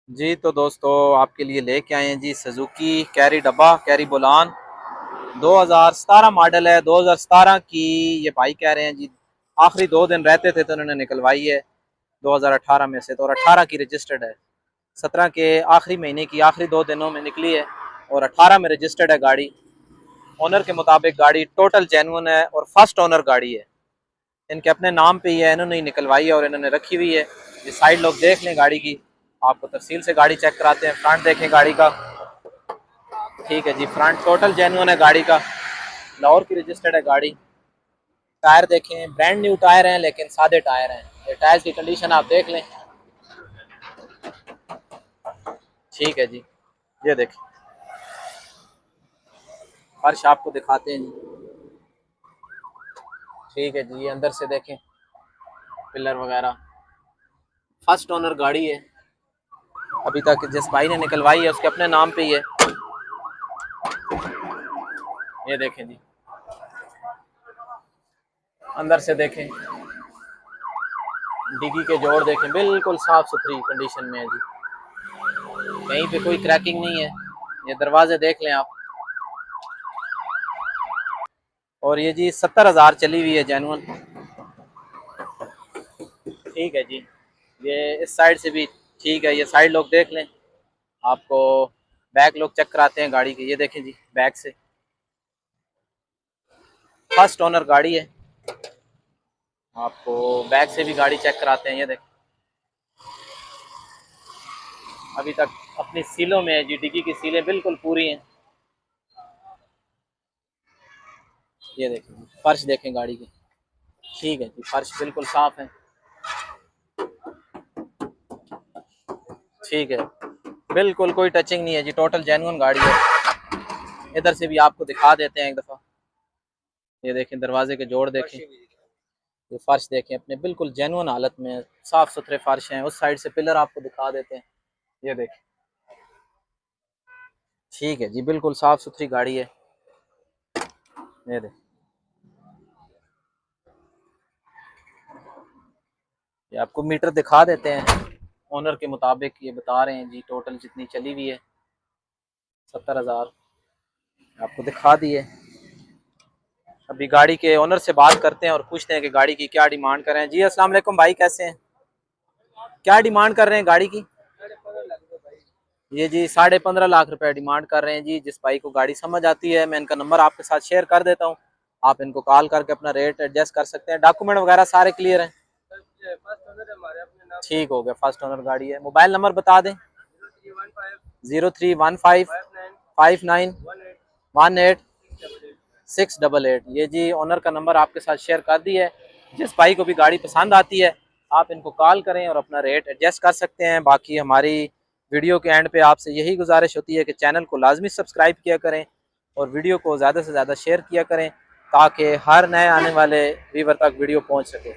जी तो दोस्तों आपके लिए लेके आए हैं जी सुजुकी कैरी डब्बा कैरी बोलान 2017 मॉडल है। 2017 की ये भाई कह रहे हैं जी। आखिरी 2 दिन रहते थे तो उन्होंने निकलवाई है 2018 में से, तो और 18 की रजिस्टर्ड है। 17 के आखिरी महीने की आखिरी 2 दिनों में निकली है और 18 में रजिस्टर्ड है गाड़ी। ओनर के मुताबिक गाड़ी टोटल जेन्युइन है और फर्स्ट ओनर गाड़ी है। इनके अपने नाम पे ही है, इन्होंने ही निकलवाई है और इन्होंने रखी हुई है। ये साइड लोग देख लें गाड़ी की, आपको तफसील से गाड़ी चेक कराते हैं। फ्रंट देखें गाड़ी का, ठीक है जी, फ्रंट टोटल जेन्युइन है गाड़ी का। लाहौर की रजिस्टर्ड है गाड़ी। टायर देखें, ब्रांड न्यू टायर हैं लेकिन सादे टायर हैं। ये टायर की कंडीशन आप देख लें, ठीक है जी। ये देखें, फर्श आपको दिखाते हैं जी, ठीक है जी। ये अंदर से देखें, पिलर वगैरह फर्स्ट ओनर गाड़ी है। अभी तक जिस भाई ने निकलवाई है उसके अपने नाम पे ही है। ये देखें जी, अंदर से देखें, डिगी के जोड़ देखें, बिल्कुल साफ सुथरी कंडीशन में है जी। कहीं पे कोई क्रैकिंग नहीं है। ये दरवाजे देख लें आप। और ये जी 70,000 चली हुई है जेनुअन, ठीक है जी। ये इस साइड से भी ठीक है। ये साइड लोग देख लें, आपको बैक लोग चेक कराते हैं गाड़ी के। ये देखें जी, बैक से फर्स्ट ओनर गाड़ी है। आपको बैक से भी गाड़ी चेक कराते हैं। ये देखें, अभी तक अपनी सीलों में है जी, डिग्गी की सीलें बिल्कुल पूरी हैं। ये देखें, फर्श देखें गाड़ी की, ठीक है जी, फर्श बिल्कुल साफ है, ठीक है। बिल्कुल कोई टचिंग नहीं है जी, टोटल जेन्युइन गाड़ी है। इधर से भी आपको दिखा देते हैं एक दफ़ा। ये देखें, दरवाजे के जोड़ देखें, ये फर्श देखें, अपने बिल्कुल जेन्युइन हालत में साफ़ सुथरे फर्श हैं। उस साइड से पिलर आपको दिखा देते हैं। ये देखें, ठीक है जी, बिल्कुल साफ़ सुथरी गाड़ी है। ये देखें, ये आपको मीटर दिखा देते हैं। ओनर के मुताबिक ये बता रहे हैं जी, टोटल जितनी चली हुई है 70,000 आपको दिखा दी है। अभी गाड़ी के ओनर से बात करते हैं और पूछते हैं कि गाड़ी की क्या डिमांड कर रहे हैं। जी अस्सलाम वालेकुम भाई, कैसे हैं? क्या डिमांड कर रहे हैं गाड़ी की? ये जी 15.5 लाख रुपए डिमांड कर रहे हैं जी। जिस भाई को गाड़ी समझ आती है, मैं इनका नंबर आपके साथ शेयर कर देता हूँ, आप इनको कॉल करके अपना रेट एडजस्ट कर सकते हैं। डॉक्यूमेंट वगैरह सारे क्लियर हैं? ठीक हो गया, फर्स्ट ओनर गाड़ी है। मोबाइल नंबर बता दें। 03155918 ये जी ओनर का नंबर आपके साथ शेयर कर दी है। जिस भाई को भी गाड़ी पसंद आती है आप इनको कॉल करें और अपना रेट एडजस्ट कर सकते हैं। बाकी हमारी वीडियो के एंड पे आपसे यही गुजारिश होती है कि चैनल को लाजमी सब्सक्राइब किया करें और वीडियो को ज़्यादा से ज़्यादा शेयर किया करें ताकि हर नए आने वाले व्यूवर तक वीडियो पहुंच सके।